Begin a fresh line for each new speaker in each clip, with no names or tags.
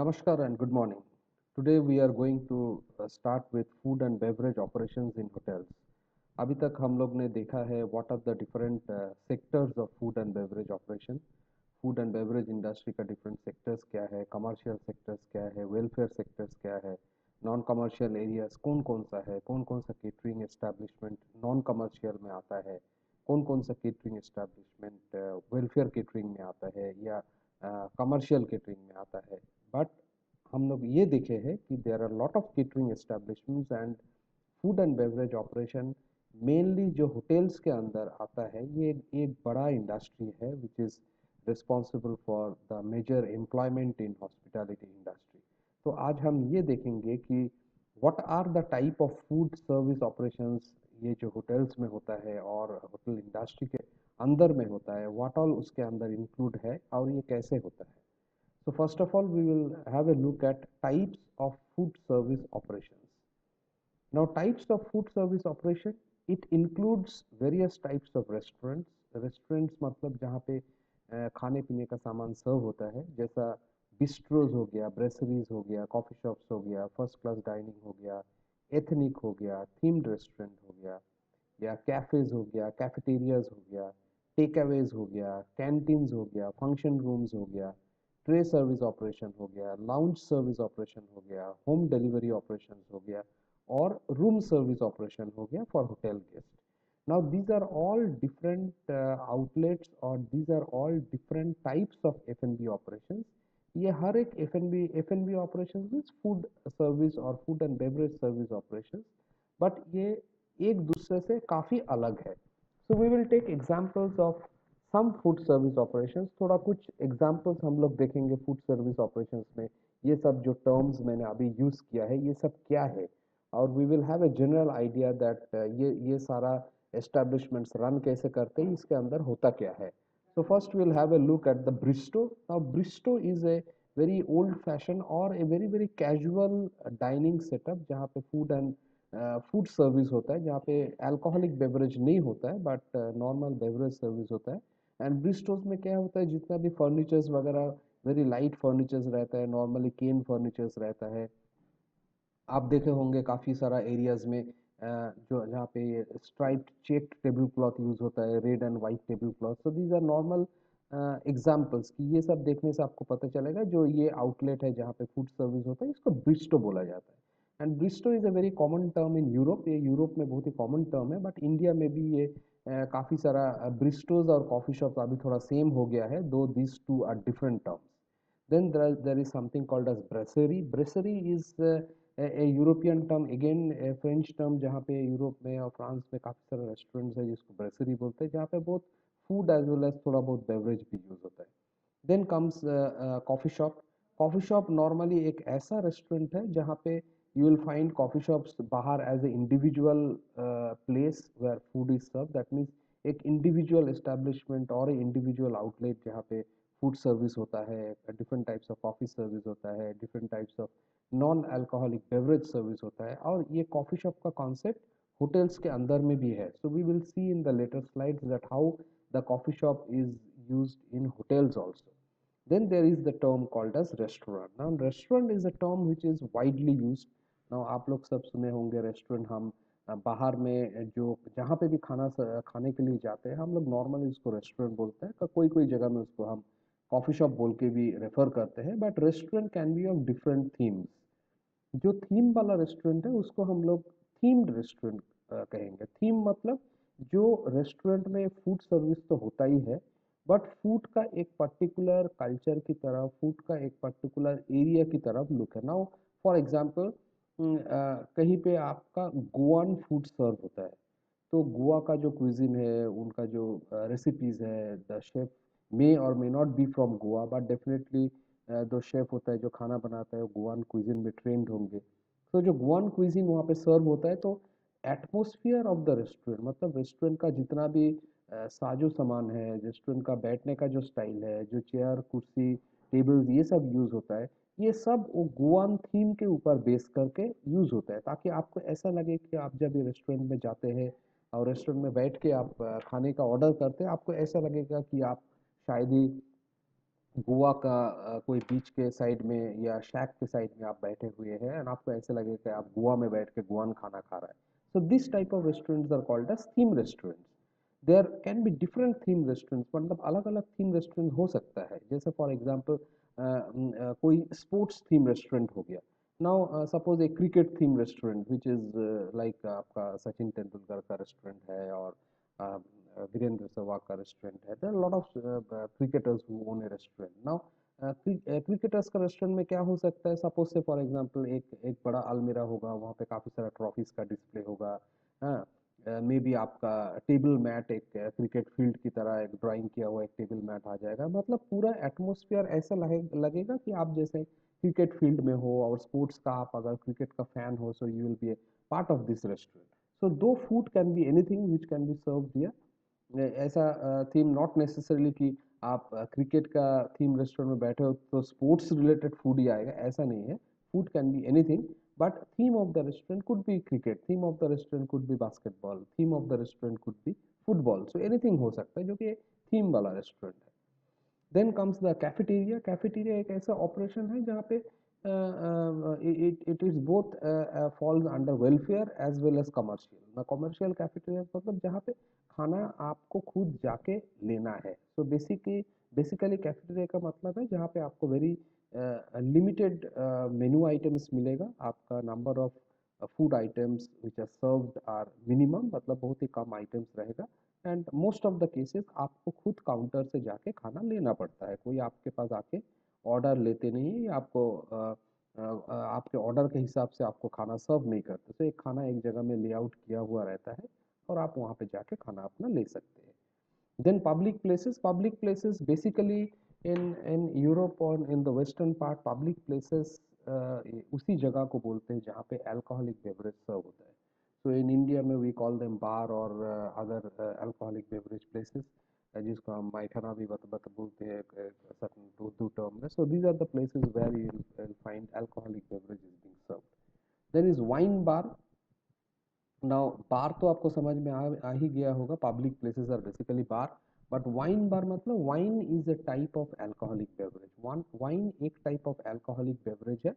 Namaskar and good morning. Today we are going to start with food and beverage operations in hotels. अभी तक हम लोग ने देखा है what are the different sectors of food and beverage operation. Food and beverage industry का different sectors क्या है, कमर्शियल सेक्टर्स क्या है, वेलफेयर सेक्टर्स क्या है, नॉन कमर्शियल एरियाज कौन कौन सा है, कौन कौन सा केटरिंग एस्टेब्लिशमेंट नॉन कमर्शियल में आता है, कौन कौन सा केटरिंग एस्टेब्लिशमेंट वेलफेयर केटरिंग में आता है या कमर्शियल केटरिंग में आता है. बट हम लोग ये देखे हैं कि there are lot of catering establishments and food and beverage operation mainly जो होटल्स के अंदर आता है. ये एक बड़ा इंडस्ट्री है which is responsible for the major employment in hospitality industry. तो आज हम ये देखेंगे कि what are the type of food service operations ये जो होटल्स में होता है और होटल इंडस्ट्री के अंदर में होता है, व्हाट ऑल उसके अंदर इंक्लूड है और ये कैसे होता है. So first of all, we will have a look at types of food service operations. Now, types of food service operation, it includes various types of restaurants. Restaurants मतलब जहाँ पे खाने पीने का सामान सर्व होता है, जैसा बिस्ट्रोज हो गया, ब्रेसरीज हो गया, कॉफ़ी शॉप्स हो गया, फर्स्ट क्लास डाइनिंग हो गया, एथनिक हो गया, थीम्ड रेस्टोरेंट हो गया, या कैफ़ेज़ हो गया, कैफेटेरियाज हो गया, टेक अवेज हो गया, कैंटीन्स हो गया, फंक्शन रूम्स हो गया, ट्रे सर्विस ऑपरेशन हो गया, लाउंज सर्विस ऑपरेशन हो गया, होम डिलीवरी ऑपरेशन हो गया और रूम सर्विस ऑपरेशन हो गया for hotel guest. Now these are all different outlets or these are all different types of F&B operations. ये हर एक F&B operations means food service और food and beverage service operations, but ये एक दूसरे से काफ़ी अलग है. So we will take examples of some food service operations. थोड़ा कुछ एग्जांपल्स हम लोग देखेंगे फूड सर्विस ऑपरेशंस में. ये सब जो टर्म्स मैंने अभी यूज़ किया है ये सब क्या है, और we will have a general idea that ये सारा एस्टेब्लिशमेंट्स रन कैसे करते हैं, इसके अंदर होता क्या है. So first we'll have a look at the Bristow. Now Bristow is a very old fashioned or a very casual dining setup जहाँ पे फूड सर्विस होता है, जहाँ पे अल्कोहलिक बेवरेज नहीं होता है बट नॉर्मल बेवरेज सर्विस होता है. एंड ब्रिस्टोज में क्या होता है, जितना भी फर्नीचर्स वगैरह वेरी लाइट फर्नीचर्स रहता है, नॉर्मली केन फर्नीचर्स रहता है. आप देखे होंगे काफ़ी सारा एरियाज में जो जहाँ पे striped checked table cloth use होता है, red and white table cloth. So these are normal examples कि ये सब देखने से आपको पता चलेगा जो ये आउटलेट है जहाँ पे फूड सर्विस होता है इसको ब्रिस्टो बोला जाता है. And Bairstow is a very common term in Europe. ये यूरोप में बहुत ही कॉमन टर्म है, बट इंडिया में भी ये काफ़ी सारा ब्रिस्टोज और कॉफ़ी शॉप अभी थोड़ा सेम हो गया है, दो this two are different terms. Then there is something called as brasserie. Brasserie is a European term, again a French term, जहाँ पे यूरोप में और फ्रांस में काफ़ी सारे रेस्टोरेंट्स है जिसको ब्रेसरी बोलते हैं, जहाँ पे बहुत फूड एज वेल एज थोड़ा बहुत बेवरेज भी यूज़ होता है. Then comes coffee shop. Coffee shop normally एक ऐसा रेस्टोरेंट है जहाँ पे you will find coffee shops बाहर as a individual place where food is serve. That means एक इंडिविजुअल एस्टेब्लिशमेंट और इंडिविजुअल आउटलेट जहाँ पे फूड सर्विस होता है, different types of coffee service होता है, different types of non alcoholic beverage service होता है. और ये कॉफ़ी शॉप का कॉन्सेप्ट होटल्स के अंदर में भी है. So we will see in the later slides that how the coffee shop is used in hotels also. Then there is the term called as restaurant. Now restaurant is a term which is widely used. Now आप लोग सब सुने होंगे restaurant. हम बाहर में जो जहाँ पे भी खाने के लिए जाते हैं हम लोग नॉर्मली उसको रेस्टोरेंट बोलते हैं. कोई कोई जगह में उसको हम कॉफ़ी शॉप बोल के भी रेफर करते हैं. But restaurant can be of different themes. जो थीम वाला रेस्टोरेंट है उसको हम लोग थीम्ड रेस्टोरेंट कहेंगे. थीम मतलब जो रेस्टोरेंट में फूड सर्विस तो होता ही है, बट फूड का एक पर्टिकुलर कल्चर की तरफ, फूड का एक पर्टिकुलर एरिया की तरफ लुक है. नाउ फॉर एग्जांपल कहीं पे आपका गोवन फूड सर्व होता है, तो गोवा का जो क्विजिन है, उनका जो रेसिपीज़ है, द शेफ मे और may not be from Goa, but definitely जो शेफ होता है जो खाना बनाता है वो गोवन क्विजिन में ट्रेंड होंगे. तो जो गोवन क्विजिन वहाँ पे सर्व होता है, तो एटमॉस्फेयर ऑफ द रेस्टोरेंट मतलब रेस्टोरेंट का जितना भी साजो सामान है, रेस्टोरेंट का बैठने का जो स्टाइल है, जो चेयर कुर्सी टेबल्स ये सब यूज़ होता है, ये सब वो गोवन थीम के ऊपर बेस करके यूज़ होता है, ताकि आपको ऐसा लगे कि आप जब ये रेस्टोरेंट में जाते हैं और रेस्टोरेंट में बैठ के आप खाने का ऑर्डर करते हैं, आपको ऐसा लगेगा कि आप शायद ही गोवा का कोई बीच के साइड में या शैक के साइड में आप बैठे हुए हैं एंड आपको ऐसे लगे कि आप गोवा में बैठ के गोवन खाना खा रहा है. So this type of restaurants are called as theme restaurants. There can be different theme restaurants, मतलब अलग अलग थीम रेस्टोरेंट हो सकता है. जैसे फॉर एग्जांपल कोई स्पोर्ट्स थीम रेस्टोरेंट हो गया. Now suppose a cricket theme restaurant which is like आपका सचिन तेंदुलकर का रेस्टोरेंट है और वीरेंद्र सहवाग का रेस्टोरेंट है. There are lot of cricketers who own a restaurant. Now cricketers का रेस्टोरेंट में क्या हो सकता है, सपोज से फॉर एग्जांपल एक एक बड़ा अलमीरा होगा, वहाँ पे काफ़ी सारा ट्रॉफीज का डिस्प्ले होगा. हाँ, मे बी आपका टेबल मैट एक क्रिकेट फील्ड की तरह एक ड्राइंग किया हुआ एक टेबल मैट आ जाएगा. मतलब पूरा एटमोसफियर ऐसा लगेगा कि आप जैसे क्रिकेट फील्ड में हो और स्पोर्ट्स का आप अगर क्रिकेट का फैन हो, so you will be a part of this restaurant. So दो food can be anything which can be serve there. ऐसा थीम नॉट नेसेसरली कि आप क्रिकेट का थीम रेस्टोरेंट में बैठे हो तो स्पोर्ट्स रिलेटेड फूड ही आएगा, ऐसा नहीं है. Food can be anything, but theme of the restaurant could be cricket, theme of the restaurant could be basketball, theme of the restaurant could be football. So anything हो सकता है जो कि theme वाला रेस्टोरेंट है. Then comes the cafeteria. Cafeteria एक ऐसा operation है जहाँ पे it is both falls under welfare as well as commercial. ना कमर्शियल कैफेटेरिया मतलब जहाँ पे खाना आपको खुद जाके लेना है. सो बेसिकली कैफेटेरिया का मतलब है जहाँ पे आपको वेरी लिमिटेड मेनू आइटम्स मिलेगा. आपका number of food items which are served are minimum, मतलब बहुत ही कम आइटम्स रहेगा. And most of the cases आपको खुद काउंटर से जाके खाना लेना पड़ता है. कोई आपके पास आके ऑर्डर लेते नहीं है, आपको आपके ऑर्डर के हिसाब से आपको खाना सर्व नहीं करते. तो एक खाना एक जगह में लेआउट किया हुआ रहता है और आप वहाँ पे जाके खाना अपना ले सकते हैं. Then public places basically in Europe और in the western part, public places उसी जगह को बोलते हैं जहाँ पे alcoholic beverage सर्व होता है. So in India में we call them bar और other alcoholic beverage places, जिसको हम माइखाना भी बत बोलते हैं certain दो term में. So these are the places where you will find alcoholic beverages being served. There is wine bar. Now bar तो आपको समझ में आ ही गया होगा, public places are basically bar. But wine bar मतलब wine is a type of alcoholic beverage. Wine एक टाइप ऑफ अल्कोहलिक बेवरेज है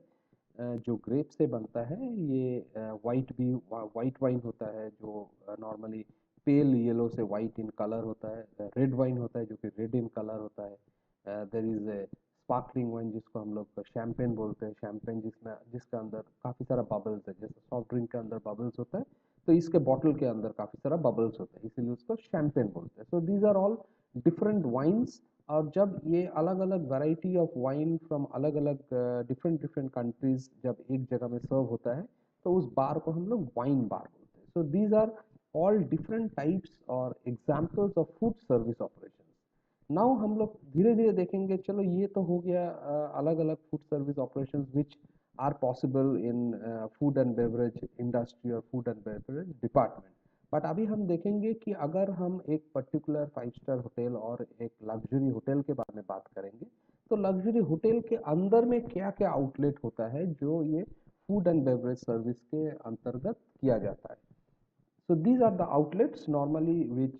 जो ग्रेप से बनता है. ये वाइट वाइन होता है जो नॉर्मली पेल येलो से वाइट इन कलर होता है. रेड वाइन होता है जो कि रेड इन कलर होता है. There is a sparkling wine जिसको हम लोग शैम्पेन बोलते हैं. शैम्पेन जिसके अंदर काफ़ी सारा बबल्स है, जैसे सॉफ्ट ड्रिंक के अंदर बबल्स होता है, तो इसके बॉटल के अंदर काफ़ी सारा बबल्स होता है, इसीलिए उसको शैम्पेन बोलते हैं. So these are all different wines. और जब ये अलग अलग वैरायटी ऑफ वाइन फ्रॉम अलग अलग डिफरेंट डिफरेंट कंट्रीज जब एक जगह में सर्व होता है तो उस बार को हम लोग वाइन बार बोलते हैं. So these are all different types और examples of food service operation. Now हम लोग धीरे धीरे देखेंगे. चलो ये तो हो गया अलग अलग food service operations which are possible in food and beverage industry और food and beverage department. But अभी हम देखेंगे कि अगर हम एक पर्टिकुलर 5 स्टार होटल और एक लग्जरी होटल के बारे में बात करेंगे तो लग्जरी होटल के अंदर में क्या क्या आउटलेट होता है जो ये फूड एंड बेवरेज सर्विस के अंतर्गत किया जाता है. So these are the outlets normally which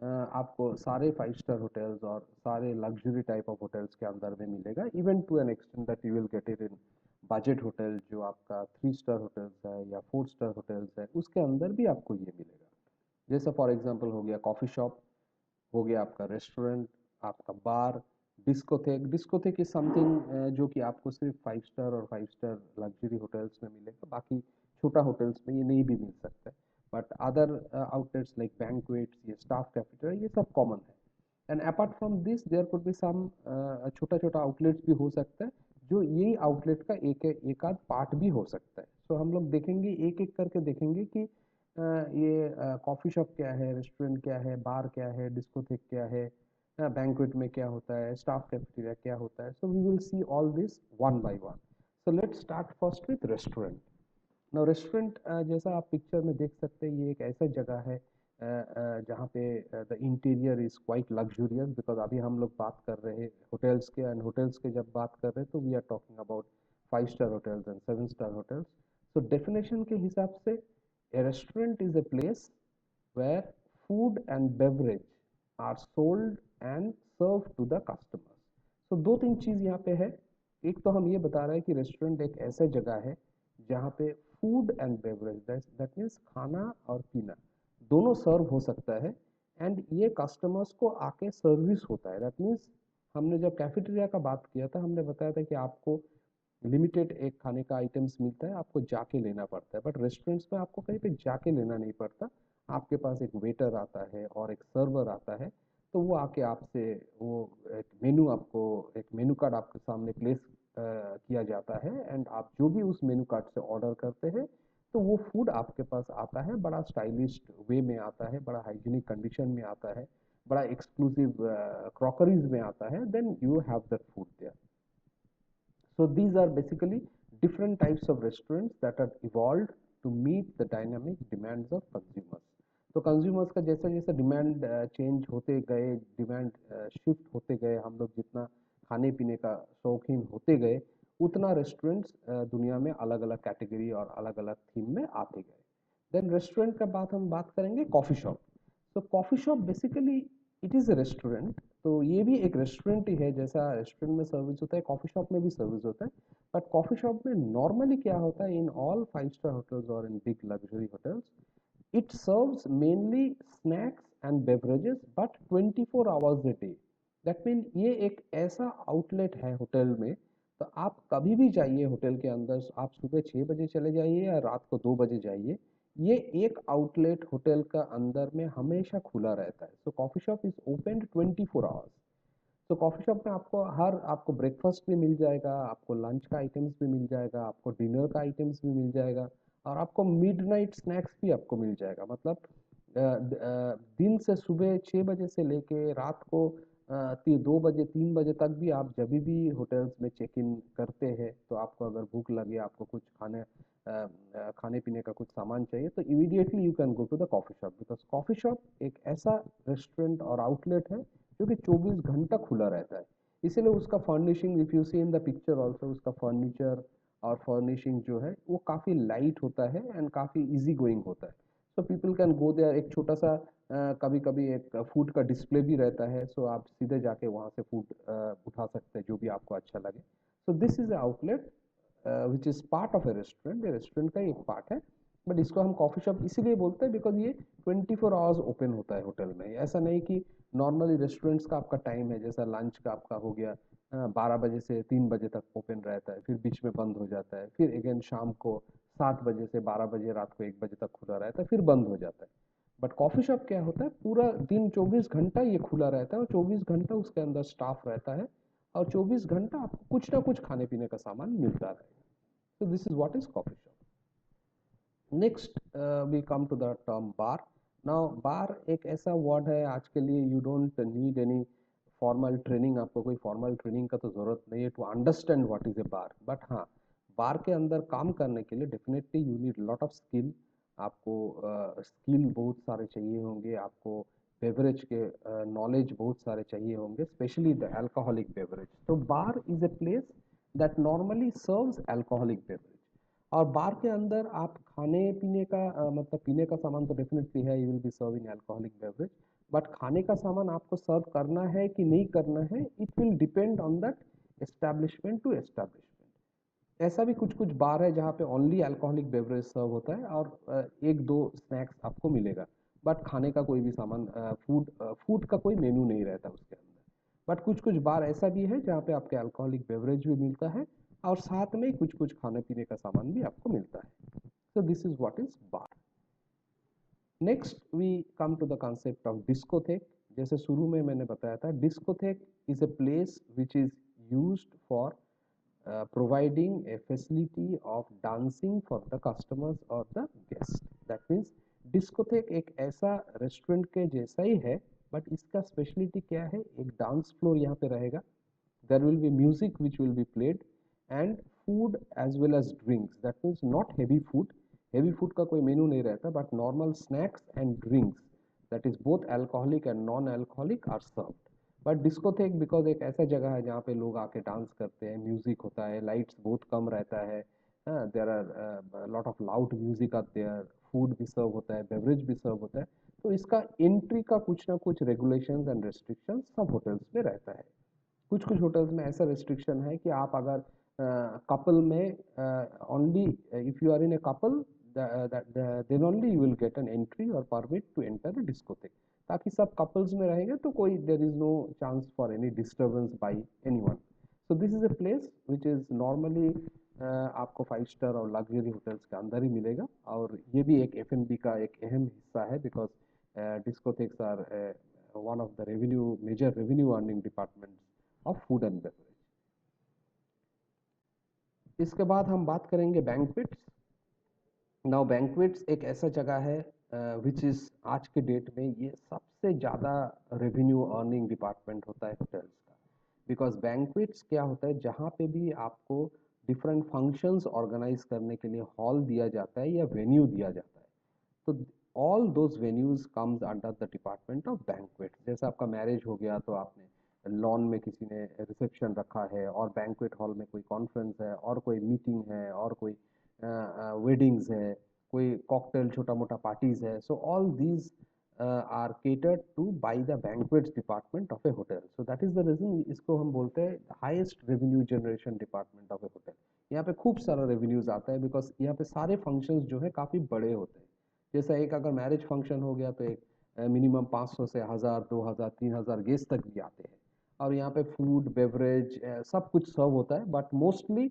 आपको सारे 5 स्टार होटल्स और सारे लग्जरी टाइप ऑफ होटल्स के अंदर में मिलेगा. Even to an extent that you will get it in budget hotel जो आपका 3 स्टार होटल्स है या 4 स्टार होटल्स है, उसके अंदर भी आपको ये मिलेगा. जैसे फॉर एग्जांपल हो गया कॉफ़ी शॉप, हो गया आपका रेस्टोरेंट, आपका बार, डिस्कोथेक. डिस्कोथेक इज समथिंग जो कि आपको सिर्फ 5 स्टार और 5 स्टार लग्जरी होटल्स में मिलेगा, बाकी छोटा होटल्स में ये नहीं भी मिल सकता है. But other outlets like banquets, ये स्टाफ कैफेटेरिया, ये सब कॉमन है. And apart from this there could be some छोटा छोटा आउटलेट्स भी हो सकता है जो यही आउटलेट का एक आध पार्ट भी हो सकता है. सो हम लोग देखेंगे एक एक करके देखेंगे कि ये कॉफ़ी शॉप क्या है, रेस्टोरेंट क्या है, बार क्या है, डिस्कोथेक क्या है, बैंक्वेट में क्या होता है, स्टाफ कैफेटेरिया क्या होता है. So we will see all this one by one. So let's start first with restaurant. Now restaurant जैसा आप पिक्चर में देख सकते हैं, ये एक ऐसा जगह है जहाँ पे the interior is quite luxurious. Because अभी हम लोग बात कर रहे हैं होटल्स के, एंड होटल्स के जब बात कर रहे हैं तो we are talking about 5 star hotels and 7 star hotels. So definition के हिसाब से a restaurant is a place where food and beverage are sold and served to the customers. तो दो तीन चीज़ यहाँ पे है। एक तो हम ये बता रहे हैं कि रेस्टोरेंट एक ऐसा जगह है जहाँ पे food and beverage, that means खाना और पीना दोनों सर्व हो सकता है, एंड ये कस्टमर्स को आके सर्विस होता है। दैट मीन्स हमने जब कैफेटेरिया का बात किया था, हमने बताया था कि आपको लिमिटेड एक खाने का आइटम्स मिलता है, आपको जाके लेना पड़ता है, बट रेस्टोरेंट्स में आपको कहीं पे जाके लेना नहीं पड़ता। आपके पास एक वेटर आता है और एक सर्वर आता है, तो वो आके आपसे वो एक मेनू, आपको एक मेनू कार्ड आपके सामने प्लेस किया जाता है, एंड आप जो भी उस मेनू कार्ड से ऑर्डर करते हैं तो वो फूड आपके पास आता है, बड़ा स्टाइलिश्ड वे में आता है, बड़ा हाइजीनिक कंडीशन में आता है, बड़ा एक्सक्लूसिव क्रॉकरीज में आता है, then you have that food there. So these are basically different types of restaurants that are evolved to meet the dynamic demands of consumers. तो कंज्यूमर्स का जैसा जैसा डिमांड चेंज होते गए, डिमांड शिफ्ट होते गए, हम लोग जितना खाने पीने का शौकीन होते गए, उतना रेस्टोरेंट्स दुनिया में अलग अलग कैटेगरी और अलग अलग थीम में आते गए। देन रेस्टोरेंट का बात हम बात करेंगे कॉफ़ी शॉप। तो coffee shop basically it is a restaurant. तो ये भी एक रेस्टोरेंट ही है, जैसा रेस्टोरेंट में सर्विस होता है कॉफ़ी शॉप में भी सर्विस होता है। बट कॉफ़ी शॉप में नॉर्मली क्या होता है, इन ऑल 5 स्टार होटल्स और in big luxury hotels, it serves mainly snacks and beverages but 24 hours a day. That means ये एक ऐसा आउटलेट है होटल में, तो आप कभी भी जाइए होटल के अंदर, आप सुबह 6 बजे चले जाइए या रात को 2 बजे जाइए, ये एक आउटलेट होटल का अंदर में हमेशा खुला रहता है। So coffee shop is open 24 hours. तो कॉफ़ी शॉप में आपको ब्रेकफास्ट भी मिल जाएगा, आपको लंच का आइटम्स भी मिल जाएगा, आपको डिनर का आइटम्स भी मिल जाएगा, और आपको मिडनाइट स्नैक्स भी आपको मिल जाएगा। मतलब दिन से सुबह 6 बजे से लेके रात को 2 बजे 3 बजे तक भी, आप जब भी होटल्स में चेक इन करते हैं तो आपको अगर भूख लगे, आपको कुछ खाने पीने का कुछ सामान चाहिए, तो immediately you can go to the coffee shop, because coffee shop एक ऐसा रेस्टोरेंट और आउटलेट है जो कि 24 घंटा खुला रहता है। इसीलिए उसका furnishing, if you see in the picture also, उसका फर्नीचर और फर्निशिंग जो है वो काफ़ी लाइट होता है एंड काफ़ी इजी गोइंग होता है। So people can go there. एक छोटा सा कभी कभी एक फूड का डिस्प्ले भी रहता है, सो आप सीधे जाके वहाँ से फूड उठा सकते हैं जो भी आपको अच्छा लगे। सो this is outlet which is part of A restaurant, ये रेस्टोरेंट का एक पार्ट है। बट इसको हम कॉफ़ी शॉप इसीलिए बोलते हैं बिकॉज ये 24 आवर्स ओपन होता है होटल में। ऐसा नहीं कि नॉर्मली रेस्टोरेंट्स का आपका टाइम है, जैसा लंच का आपका हो गया 12 बजे से 3 बजे तक ओपन रहता है, फिर बीच में बंद हो जाता है, फिर अगेन शाम को 7 बजे से 12 बजे, रात को 1 बजे तक खुला रहता है, फिर बंद हो जाता है। बट कॉफ़ी शॉप क्या होता है, पूरा दिन 24 घंटा ये खुला रहता है, और 24 घंटा उसके अंदर स्टाफ रहता है, और 24 घंटा आपको कुछ ना कुछ खाने पीने का सामान मिलता रहेगा। So this is what is coffee shop. Next we come to the term bar. Now bar एक ऐसा वर्ड है आज के लिए, you don't need any formal training, आपको कोई फॉर्मल ट्रेनिंग का तो ज़रूरत नहीं है to understand what is a bar. But हाँ, बार के अंदर काम करने के लिए definitely you need lot of skill. आपको स्किल बहुत सारे चाहिए होंगे, आपको बेवरेज के नॉलेज बहुत सारे चाहिए होंगे, स्पेशली द अल्कोहलिक बेवरेज। तो bar is a place that normally serves alcoholic beverage. और बार के अंदर आप खाने पीने का मतलब पीने का सामान तो डेफिनेटली है, you will B serving alcoholic beverage, but खाने का सामान आपको सर्व करना है कि नहीं करना है, it will depend on that establishment to establishment. ऐसा भी कुछ कुछ बार है जहाँ पे ओनली अल्कोहलिक बेवरेज सर्व होता है और एक दो स्नैक्स आपको मिलेगा, बट खाने का कोई भी सामान फूड का कोई मेनू नहीं रहता उसके अंदर। बट कुछ कुछ बार ऐसा भी है जहाँ पे आपके अल्कोहलिक बेवरेज भी मिलता है और साथ में कुछ कुछ खाने पीने का सामान भी आपको मिलता है। So this is what is bar. Next we come to the concept of discotheque. जैसे शुरू में मैंने बताया था, discotheque is a place which is used for providing a facility of dancing for the customers or the guests. That means discotheque एक ऐसा restaurant के जैसा ही है, बट इसका स्पेशलिटी क्या है, एक डांस फ्लोर यहाँ पे रहेगा, there will be music which will be played, and food as well as drinks. That means not heavy food, heavy food का कोई मेनू नहीं रहता, but normal snacks and drinks, that is both alcoholic and non alcoholic are served. But discotheque because एक ऐसा जगह है जहाँ पे लोग आके डांस करते हैं, म्यूजिक होता है, लाइट्स बहुत कम रहता है, there are lot of loud music आते हैं, फूड भी सर्व होता है, बेवरेज भी सर्व होता है, तो इसका एंट्री का कुछ ना कुछ रेगुलेशंस एंड रेस्ट्रिक्शंस सब होटल्स में रहता है। कुछ कुछ होटल्स में ऐसा रिस्ट्रिक्शन है कि आप अगर कपल में only if you are in a couple then only you will get an entry और permit to enter the discotheque, ताकि सब कपल्स में रहेंगे तो कोई there is no chance for any disturbance by anyone. So this is a place which is normally आपको 5 star और luxury hotels के अंदर ही मिलेगा, और ये भी एक F&B का एक अहम हिस्सा है, because discotheques are one of the major revenue earning departments of food and beverage. इसके बाद हम बात करेंगे बैंक्वेट्स। नाउ बैंक्वेट्स एक ऐसा जगह है विच इज आज के डेट में ये सबसे ज़्यादा रेवेन्यू अर्निंग डिपार्टमेंट होता है होटल्स का, बिकॉज बैंक्वेट्स क्या होता है, जहाँ पे भी आपको डिफरेंट फंक्शंस ऑर्गेनाइज करने के लिए हॉल दिया जाता है या वेन्यू दिया जाता है, तो all those venues comes under the department of banquet. जैसे आपका मैरिज हो गया तो आपने लॉन में किसी ने रिसेप्शन रखा है, और बैंक्वेट हॉल में कोई कॉन्फ्रेंस है, और कोई मीटिंग है, और कोई वेडिंग्स है, कोई कॉकटेल छोटा मोटा पार्टीज है, so all these are catered to by the banquets department of a hotel. So that is the reason इसको हम बोलते हैं highest revenue generation department of a hotel. यहाँ पे खूब सारा रेवेन्यूज आता है, बिकॉज यहाँ पे सारे फंक्शंस जो है काफ़ी बड़े होते हैं। जैसा एक अगर मैरिज फंक्शन हो गया तो एक मिनिमम 500 से 1000 2000 3000 गेस्ट तक भी आते हैं, और यहाँ पे फूड बेवरेज सब कुछ सर्व होता है। बट मोस्टली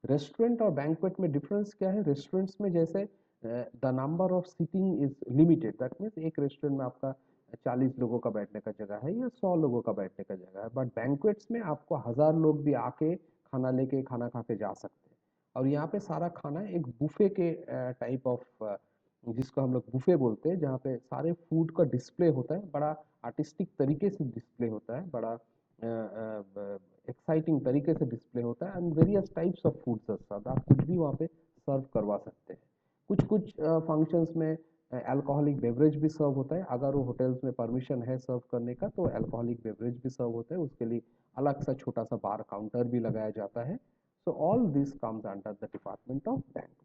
रेस्टोरेंट और बैंक्वेट में डिफरेंस क्या है, रेस्टोरेंट्स में जैसे the number of seating is limited, that means एक रेस्टोरेंट में आपका 40 लोगों का बैठने का जगह है या 100 लोगों का बैठने का जगह है, बट बैंक्वेट्स में आपको 1000 लोग भी आके खाना लेके खाना खा के जा सकते हैं। और यहाँ पे सारा खाना एक बुफे के टाइप ऑफ, जिसको हम लोग बुफे बोलते हैं, जहाँ पे सारे फूड का डिस्प्ले होता है, बड़ा आर्टिस्टिक तरीके से डिस्प्ले होता है, बड़ा एक्साइटिंग तरीके से डिस्प्ले होता है, and various types of foods are served. आप कुछ भी वहाँ पे सर्व करवा सकते हैं। कुछ कुछ फंक्शंस में अल्कोहलिक बेवरेज भी सर्व होता है, अगर वो होटल्स में परमिशन है सर्व करने का तो अल्कोहलिक बेवरेज भी सर्व होता है, उसके लिए अलग सा छोटा सा बार काउंटर भी लगाया जाता है। So all this comes under the department of banquets.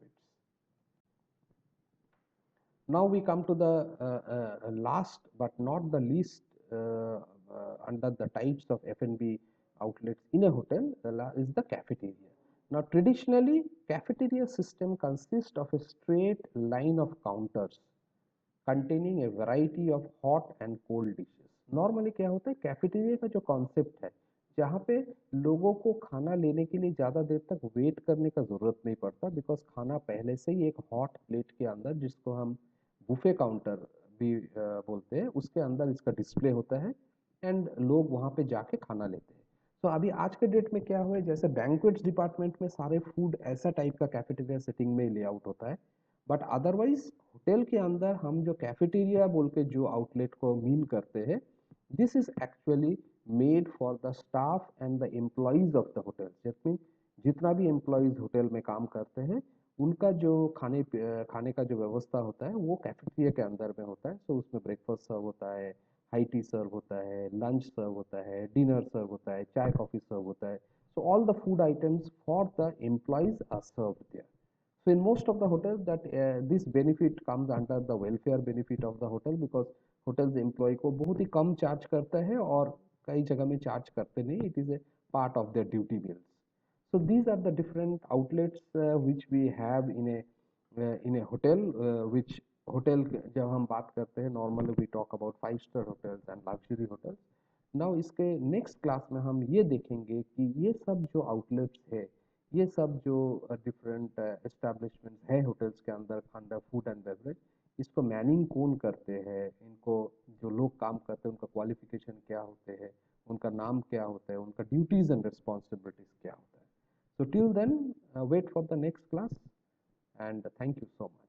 Now we come to the last but not the least under the types of F&B outlets in a hotel is the cafeteria. Now traditionally cafeteria system consists of a straight line of counters containing a variety of hot and cold dishes. Normally क्या होता है, cafeteria का जो concept है, जहाँ पे लोगों को खाना लेने के लिए ज़्यादा देर तक वेट करने का ज़रूरत नहीं पड़ता, बिकॉज खाना पहले से ही एक हॉट प्लेट के अंदर, जिसको हम बुफे काउंटर भी बोलते हैं, उसके अंदर इसका डिस्प्ले होता है, एंड लोग वहाँ पे जाके खाना लेते हैं। तो अभी आज के डेट में क्या हुआ है, जैसे बैंक्वेट्स डिपार्टमेंट में सारे फूड ऐसा टाइप का कैफेटेरिया सेटिंग में लेआउट होता है, बट अदरवाइज होटल के अंदर हम जो कैफेटेरिया बोल के जो आउटलेट को मीन करते हैं, this is actually made for the staff and the employees of the hotel. That mean जितना भी एम्प्लॉइज होटल में काम करते हैं, उनका जो खाने का जो व्यवस्था होता है वो कैफेटेरिया के अंदर में होता है। सो उसमें ब्रेकफास्ट सर्व होता है, हाई टी सर्व होता है, लंच सर्व होता है, डिनर सर्व होता है, चाय कॉफी सर्व होता है। So all the food items for the employees are served there. So in most of the hotels that this benefit comes under the welfare benefit of the hotel, because hotels employee को बहुत ही कम charge करता है, और कई जगह में charge करते नहीं, it is a part of their duty bills. So these are the different outlets which we have in a hotel, which hotel जब हम बात करते हैं normally we talk about 5 star hotels and luxury hotels. Now इसके next class में हम ये देखेंगे कि ये सब जो outlets है, ये सब जो डिफरेंट एस्टेब्लिशमेंट्स है होटल्स के अंदर अंडर फूड एंड बेवरेज, इसको मैनिंग कौन करते हैं, इनको जो लोग काम करते हैं उनका क्वालिफिकेशन क्या होते हैं, उनका नाम क्या होता है, उनका ड्यूटीज एंड रिस्पॉन्सिबिलिटीज क्या होता है। So till then wait for the next class, and thank you so much.